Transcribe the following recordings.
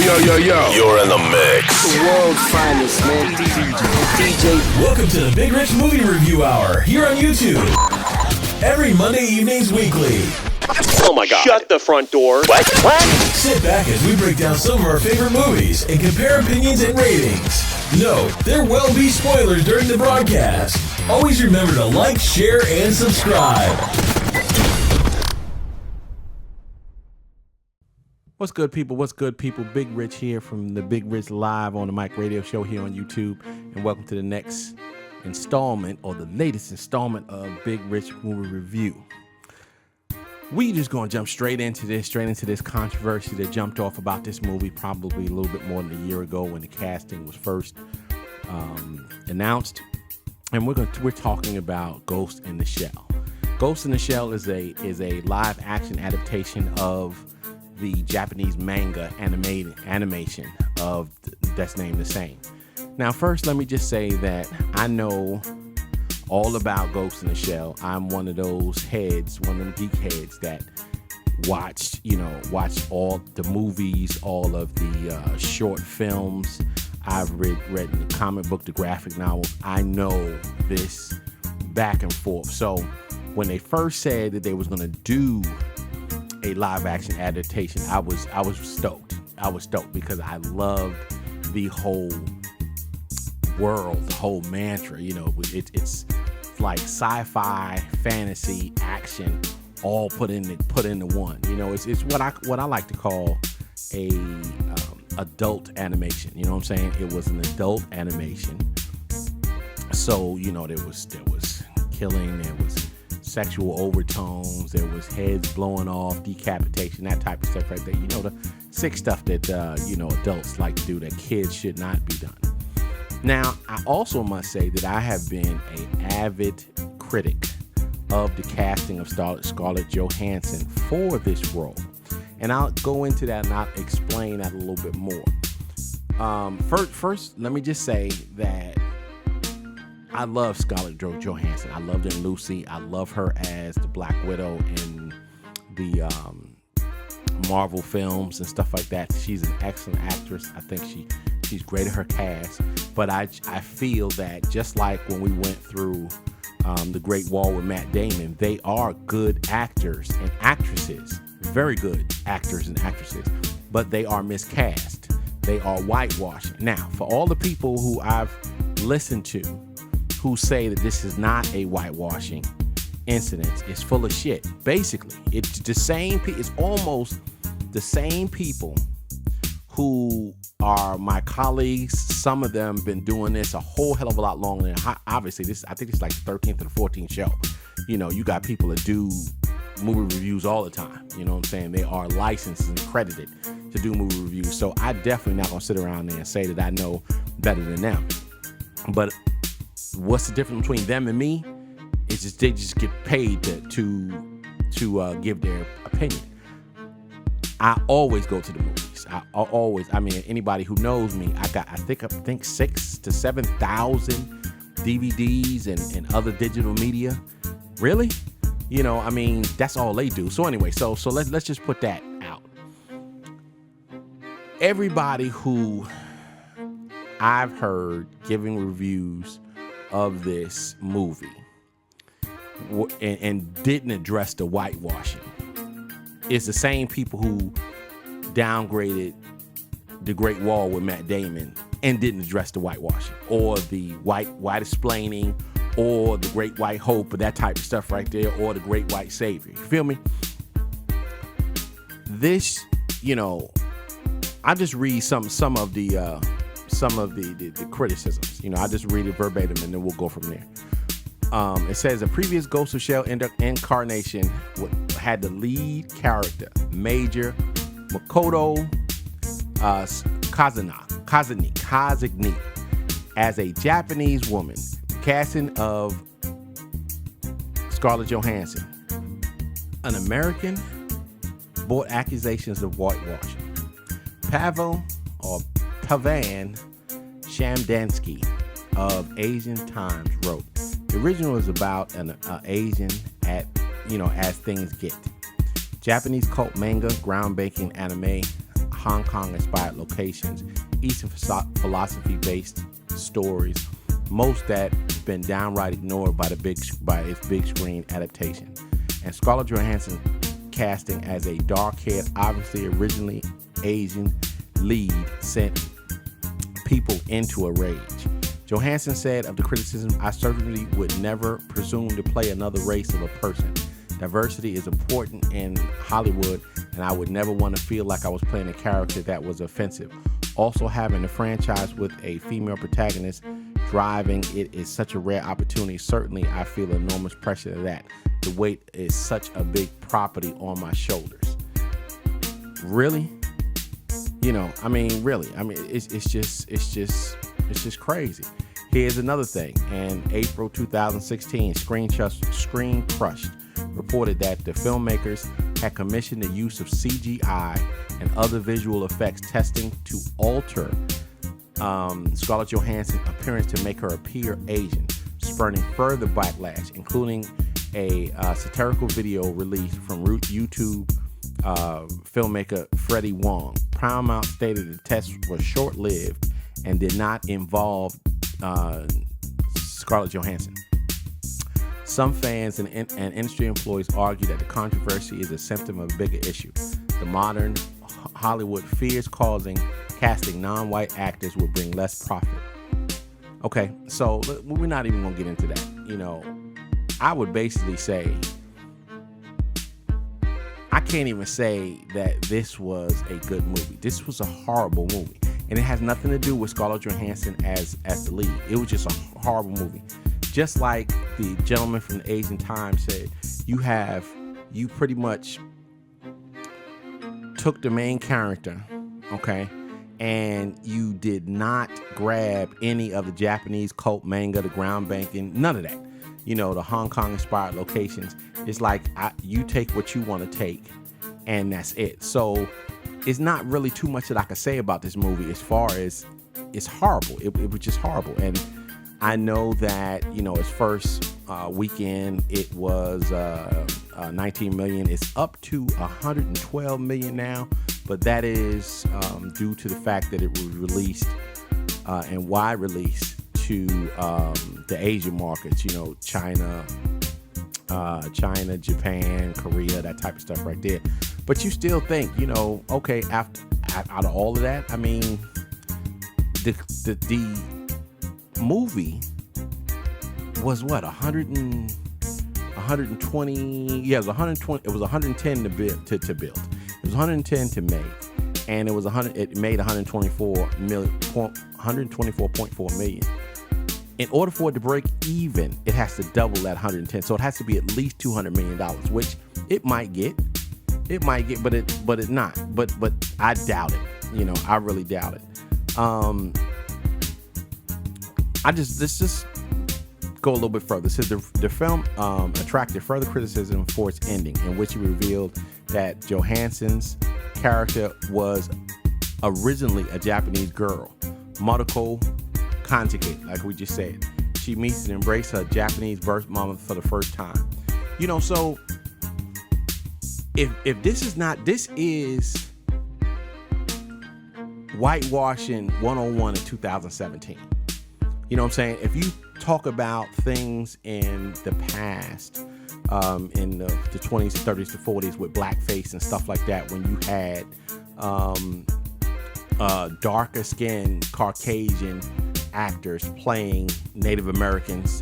Yo. You're in the mix. The world's finest, man. DJ. Welcome to the Big Rich Movie Review Hour here on YouTube. Every Monday evenings weekly. Oh my God. Shut the front door. What? Sit back as we break down some of our favorite movies and compare opinions and ratings. No, there will be spoilers during the broadcast. Always remember to like, share, and subscribe. What's good, people? What's good, people? Big Rich here from the Big Rich Live on the Mic Radio Show here on YouTube. And welcome to the next installment, or the latest installment of Big Rich Movie Review. We just going to jump straight into this controversy that jumped off about this movie probably a little bit more than a year ago when the casting was first announced. And we're talking about Ghost in the Shell. Ghost in the Shell is a live action adaptation of the Japanese manga animation of that's named the same. Now, first, let me just say that I know all about Ghost in the Shell. I'm one of those heads, one of them geek heads that watched all the movies, all of the short films. I've read the comic book, the graphic novels. I know this back and forth. So when they first said that they was going to do a live action adaptation, I was stoked. I was stoked because I loved the whole world, the whole mantra. It's like sci-fi, fantasy, action, all put into one. It's what I like to call a adult animation. You know what I'm saying? It was an adult animation. So there was killing, there was sexual overtones, there was heads blowing off, decapitation, that type of stuff right there. The sick stuff that adults like to do that kids should not be done. Now, I also must say that I have been an avid critic of the casting of Scarlett Johansson for this role, and I'll go into that and I'll explain that a little bit more. First, let me just say that I love Scarlett Johansson. I loved her in Lucy. I love her as the Black Widow in the Marvel films and stuff like that. She's an excellent actress. I think she's great at her cast. But I feel that just like when we went through The Great Wall with Matt Damon, they are good actors and actresses, very good actors and actresses, but they are miscast. They are whitewashing. Now, for all the people who I've listened to who say that this is not a whitewashing incident, it's full of shit. Basically, it's the same. It's almost the same people who are my colleagues. Some of them been doing this a whole hell of a lot longer than obviously this. I think it's like the 13th or the 14th show. You got people that do movie reviews all the time. You know what I'm saying? They are licensed and accredited to do movie reviews. So I definitely not gonna sit around there and say that I know better than them. But what's the difference between them and me? It's just they just get paid to give their opinion. I always go to the movies. I mean, anybody who knows me, I think 6,000 to 7,000 DVDs and other digital media. Really? That's all they do. So anyway, so let's just put that out. Everybody who I've heard giving reviews of this movie and didn't address the whitewashing, it's the same people who downgraded The Great Wall with Matt Damon and didn't address the whitewashing or the white explaining or the Great White Hope or that type of stuff right there, or the Great White Savior. You feel me? This, I just read some of the criticisms. I just read it verbatim and then we'll go from there. It says a previous Ghost of Shell incarnation had the lead character, Major Makoto Kazumi, as a Japanese woman. The casting of Scarlett Johansson, an American, brought accusations of whitewashing. Pavan Shamdansky of Asian Times wrote, the original is about an Asian as things get. Japanese cult manga, groundbreaking anime, Hong Kong-inspired locations, Eastern philosophy-based stories, most that been downright ignored by its big screen adaptation. And Scarlett Johansson casting as a dark-haired, obviously originally Asian lead sent people into a rage. Johansson said of the criticism, "I certainly would never presume to play another race of a person. Diversity is important in Hollywood, and I would never want to feel like I was playing a character that was offensive. Also, having a franchise with a female protagonist driving it is such a rare opportunity. Certainly, I feel enormous pressure to that. The weight is such a big property on my shoulders." Really? Really. It's just crazy. Here's another thing. In April 2016, Screen Crushed reported that the filmmakers had commissioned the use of CGI and other visual effects testing to alter Scarlett Johansson's appearance to make her appear Asian, spurring further backlash, including a satirical video released from YouTube filmmaker Freddie Wong. Paramount stated the test was short-lived and did not involve Scarlett Johansson. Some fans and industry employees argue that the controversy is a symptom of a bigger issue. The modern Hollywood fears casting non-white actors will bring less profit. Okay, so we're not even gonna get into that. I would basically say, I can't even say that this was a good movie. This was a horrible movie. And it has nothing to do with Scarlett Johansson as the lead. It was just a horrible movie. Just like the gentleman from the Asian Times said, you pretty much took the main character, okay, and you did not grab any of the Japanese cult manga, the ground banking, none of that. The Hong Kong inspired locations. It's like you take what you want to take, and that's it. So it's not really too much that I can say about this movie as far as it's horrible. It was just horrible. And I know that, its first weekend, it was 19 million. It's up to 112 million now, but that is due to the fact that it was released and wide release to the Asian markets, China, Japan, Korea, that type of stuff right there. But you still think, okay, out of all of that, the movie was what, 120? Yeah, it was 120. It was 110 to build. It was 110 to make, and it was 100. It made 124.4 million. In order for it to break even, it has to double that 110. So it has to be at least $200 million, which it might get. But it's not. But I doubt it. I really doubt it. Let's just go a little bit further. It says the film attracted further criticism for its ending, in which it revealed that Johansson's character was originally a Japanese girl, Madoka Conjugate, like we just said. She meets and embraces her Japanese birth mama for the first time. So if this is whitewashing 101 in 2017. You know what I'm saying? If you talk about things in the past, in the 20s, 30s, to 40s with blackface and stuff like that, when you had darker skinned Caucasian actors playing Native Americans,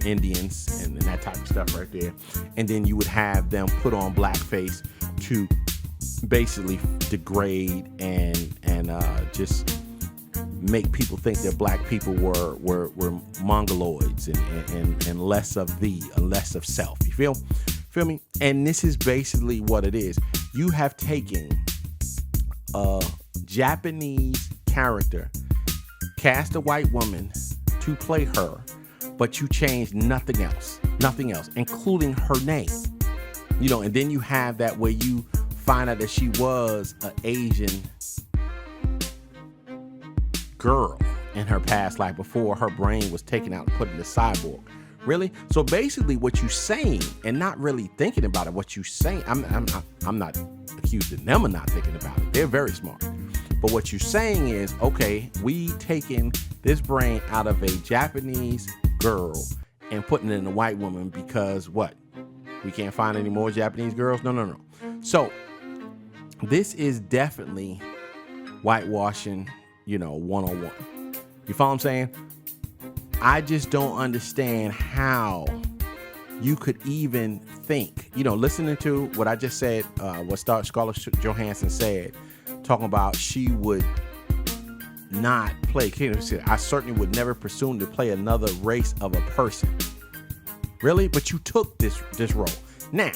Indians and that type of stuff right there. And then you would have them put on blackface to basically degrade and just make people think that black people were mongoloids and less of thee and less of self. You feel me? And this is basically what it is. You have taken a Japanese character, cast a white woman to play her, but you changed nothing else, including her name. And then you have that where you find out that she was an Asian girl in her past life before her brain was taken out and put into cyborg, Really? So basically what you're saying, and not really thinking about it, what you're saying, I'm not accusing them of not thinking about it. They're very smart. But what you're saying is, okay, we taking this brain out of a Japanese girl and putting it in a white woman because what? We can't find any more Japanese girls? No. So this is definitely whitewashing, 101. You follow what I'm saying? I just don't understand how you could even think, listening to what I just said, what Scarlett Johansson said, talking about she would not play. I certainly would never presume to play another race of a person. Really? But you took this role. Now,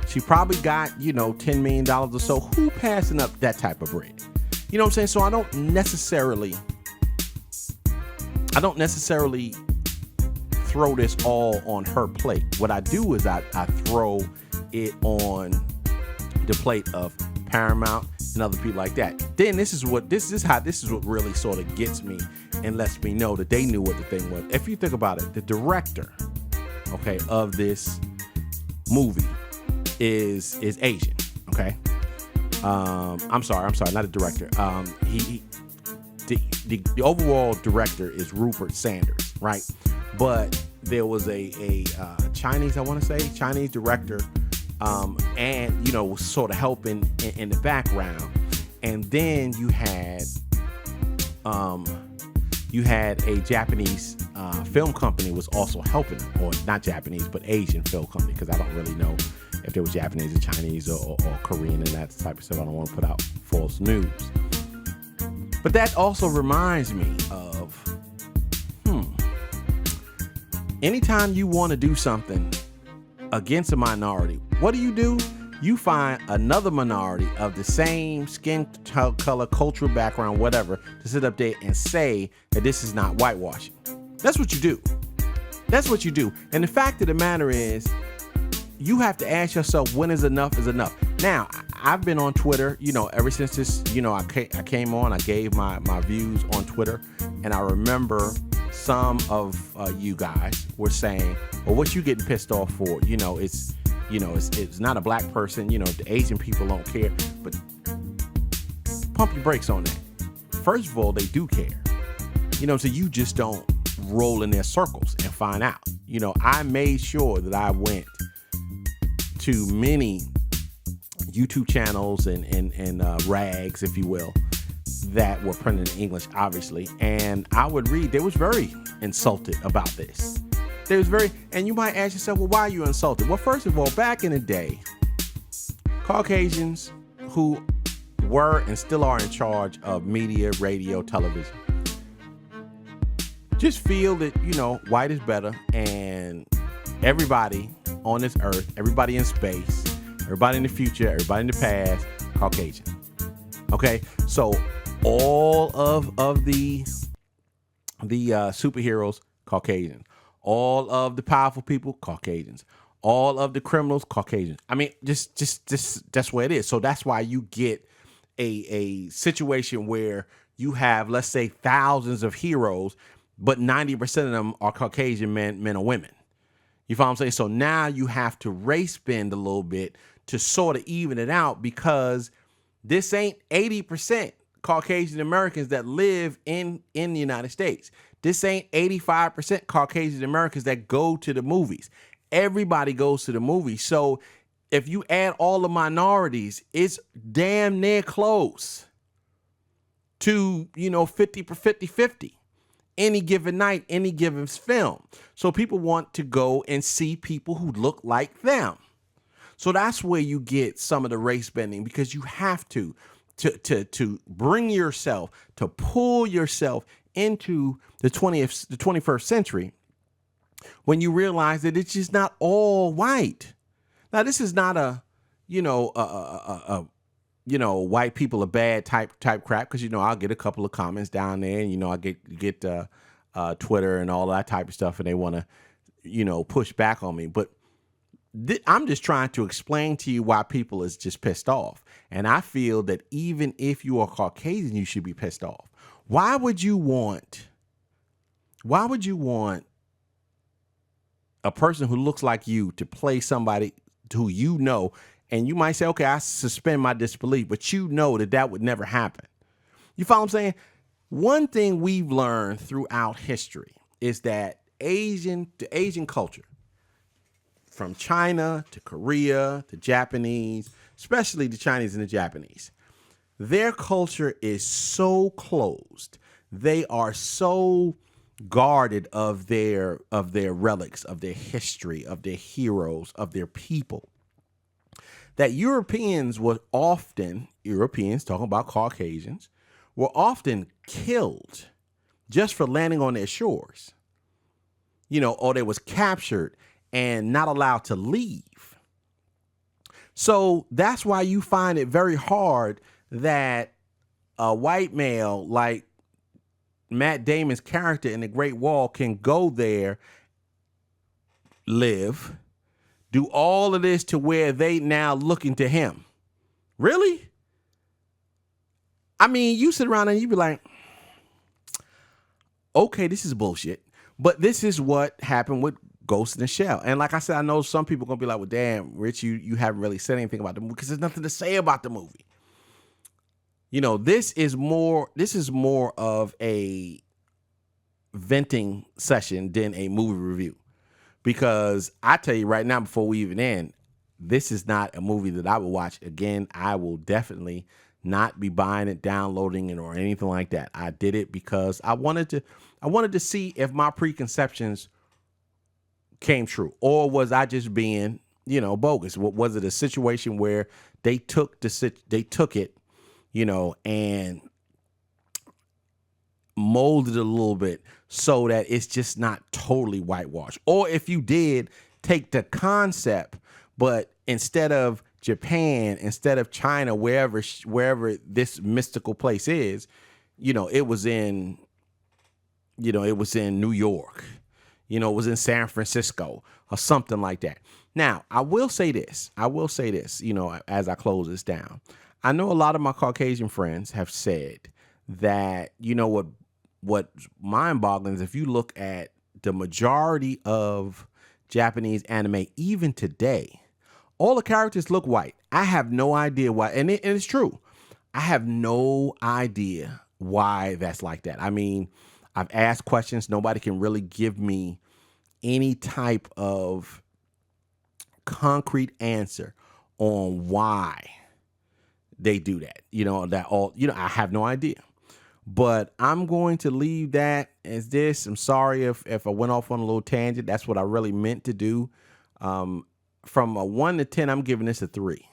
she probably got, $10 million or so. Who passing up that type of bread? You know what I'm saying? So I don't necessarily throw this all on her plate. What I do is I throw it on the plate of Paramount and other people like that. Then this is what really sort of gets me and lets me know that they knew what the thing was. If you think about it, the director, okay, of this movie is Asian, okay? I'm sorry, not a director. The overall director is Rupert Sanders, right? But there was a Chinese, I want to say, Chinese director, and was sort of helping in the background. And then you had a Japanese film company was also helping, or not Japanese, but Asian film company, because I don't really know if they were Japanese or Chinese or Korean and that type of stuff. I don't want to put out false news. But that also reminds me of, anytime you want to do something against a minority, what do? You find another minority of the same skin color, cultural background, whatever, to sit up there and say that this is not whitewashing. That's what you do. And the fact of the matter is, you have to ask yourself, when is enough is enough. Now, I've been on Twitter, ever since this, I came on, I gave my views on Twitter, and I remember some of you guys were saying, well, what you getting pissed off for? It's not a black person, the Asian people don't care, but pump your brakes on that. First of all, they do care, so you just don't roll in their circles and find out. I made sure that I went to many YouTube channels and rags, if you will, that were printed in English, obviously. And I would read, they was very insulted about this. And you might ask yourself, well, why are you insulted? Well, first of all, back in the day, Caucasians who were and still are in charge of media, radio, television, just feel that, white is better, and everybody on this earth, everybody in space, everybody in the future, everybody in the past, Caucasian. Okay, so all of the superheroes, Caucasian. All of the powerful people, Caucasians. All of the criminals, Caucasians. I mean, just that's where it is. So that's why you get a situation where you have, let's say, thousands of heroes, but 90% of them are Caucasian men or women. You follow what I'm saying? So now you have to race bend a little bit to sort of even it out, because this ain't 80% Caucasian Americans that live in the United States. This ain't 85% Caucasian Americans that go to the movies. Everybody goes to the movies. So if you add all the minorities, it's damn near close to, 50-50. Any given night, any given film. So people want to go and see people who look like them. So that's where you get some of the race bending, because you have to bring yourself, to pull yourself into the 21st century, when you realize that it's just not all white. Now, this is not a white people are bad type crap, because I'll get a couple of comments down there, and I get Twitter and all that type of stuff, and they want to push back on me. But I'm just trying to explain to you why people is just pissed off. And I feel that even if you are Caucasian, you should be pissed off. Why would you want a person who looks like you to play somebody who you know, and you might say, okay, I suspend my disbelief, but you know that would never happen. You follow what I'm saying? One thing we've learned throughout history is that the Asian culture, from China to Korea to Japanese, especially the Chinese and the Japanese, their culture is so closed. They are so guarded of their relics, of their history, of their heroes, of their people, that Europeans, talking about Caucasians, were often killed just for landing on their shores, or they was captured and not allowed to leave. So that's why you find it very hard that a white male like Matt Damon's character in The Great Wall can go there, live, do all of this to where they now looking to him. Really? I mean, you sit around and you be like, okay, this is bullshit. But this is what happened with Ghost in the Shell. And like I said, I know some people are going to be like, well, damn, Rich, you haven't really said anything about the movie because there's nothing to say about the movie. This is more of a venting session than a movie review. Because I tell you right now, before we even end, this is not a movie that I would watch again. I will definitely not be buying it, downloading it, or anything like that. I did it because I wanted to see if my preconceptions came true, or was I just being, bogus? Was it a situation where they took it, and molded it a little bit so that it's just not totally whitewashed? Or if you did take the concept, but instead of Japan, instead of China, wherever this mystical place is, it was in New York, it was in San Francisco or something like that. Now, I will say this, as I close this down. I know a lot of my Caucasian friends have said that, what's mind-boggling is if you look at the majority of Japanese anime, even today, all the characters look white. I have no idea why. And it's true. I have no idea why that's like that. I mean, I've asked questions. Nobody can really give me any type of concrete answer on why they do that. I have no idea. But I'm going to leave that as this. I'm sorry if I went off on a little tangent. That's what I really meant to do. From a 1 to 10, I'm giving this a 3.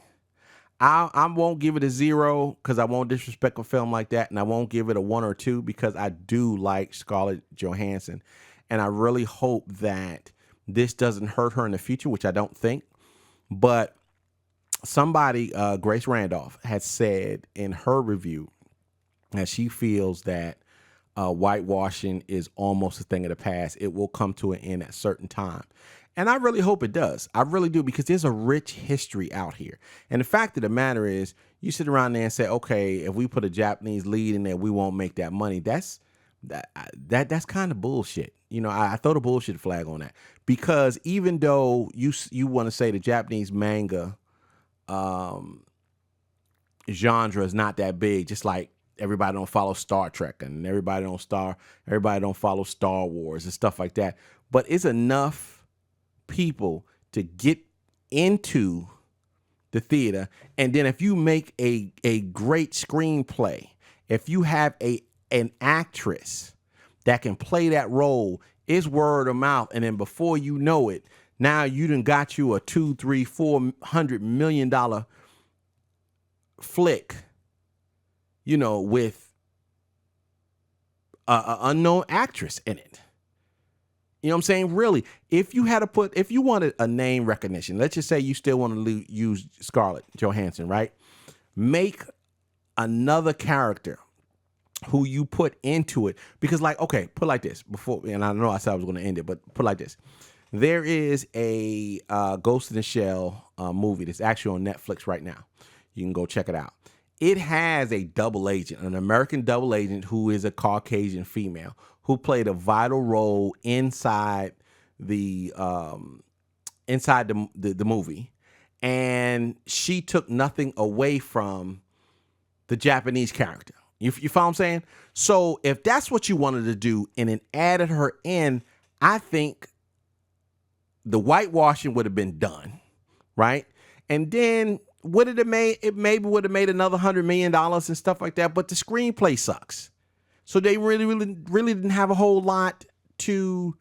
I won't give it a 0 because I won't disrespect a film like that, and I won't give it a 1 or 2 because I do like Scarlett Johansson, and I really hope that this doesn't hurt her in the future, which I don't think. But somebody, Grace Randolph, has said in her review that she feels that whitewashing is almost a thing of the past. It will come to an end at a certain time. And I really hope it does. I really do, because there's a rich history out here. And the fact of the matter is, you sit around there and say, okay, if we put a Japanese lead in there, we won't make that money. That's kind of bullshit. I throw the bullshit flag on that, because even though you want to say the Japanese manga genre is not that big, just like everybody don't follow Star Trek and everybody don't follow Star Wars and stuff like that. But it's enough people to get into the theater, and then if you make a great screenplay, if you have an actress that can play that role, it's word of mouth, and then before you know it, now you done got you a $200, $300, $400 million flick, with a unknown actress in it. You know what I'm saying? Really, if you wanted a name recognition, let's just say you still want to use Scarlett Johansson, right? Make another character who you put into it. Because okay, put it like this and I know I said I was going to end it, but put it like this. There is a Ghost in the Shell movie that's actually on Netflix right now. You can go check it out. It has a double agent, an American double agent who is a Caucasian female who played a vital role inside inside the movie, and she took nothing away from the Japanese character. You follow what I'm saying? So if that's what you wanted to do and then added her in, I think the whitewashing would have been done, right? And then would it have made, it maybe would have made another $100 million and stuff like that, but the screenplay sucks. So they really didn't have a whole lot to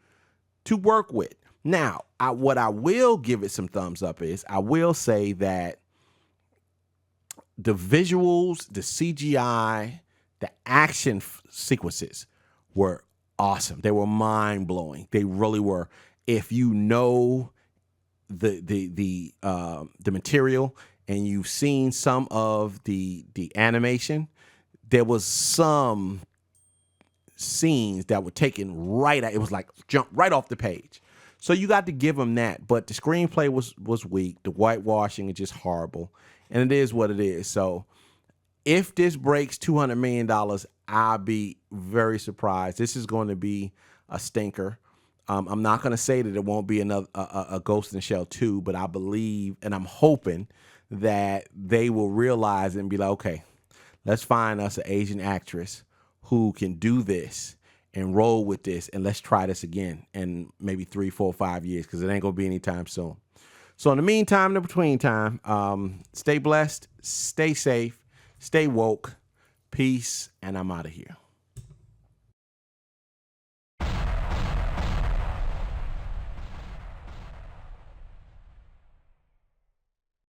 work with. Now, what I will give it some thumbs up is I will say that the visuals, the CGI, the action sequences were awesome. They were mind blowing. They really were. If you know the material and you've seen some of the animation, there was some scenes that were taken right at, it was like jump right off the page. So you got to give them that. But the screenplay was weak. The whitewashing is just horrible. And it is what it is. So if this breaks $200 million, I'll be very surprised. This is going to be a stinker. I'm not going to say that it won't be another a Ghost in the Shell 2, but I believe and I'm hoping that they will realize and be like, okay, let's find us an Asian actress who can do this and roll with this, and let's try this again in maybe 3, 4, 5 years, because it ain't going to be anytime soon. So in the meantime, in the between time, stay blessed, stay safe, stay woke, peace, and I'm out of here.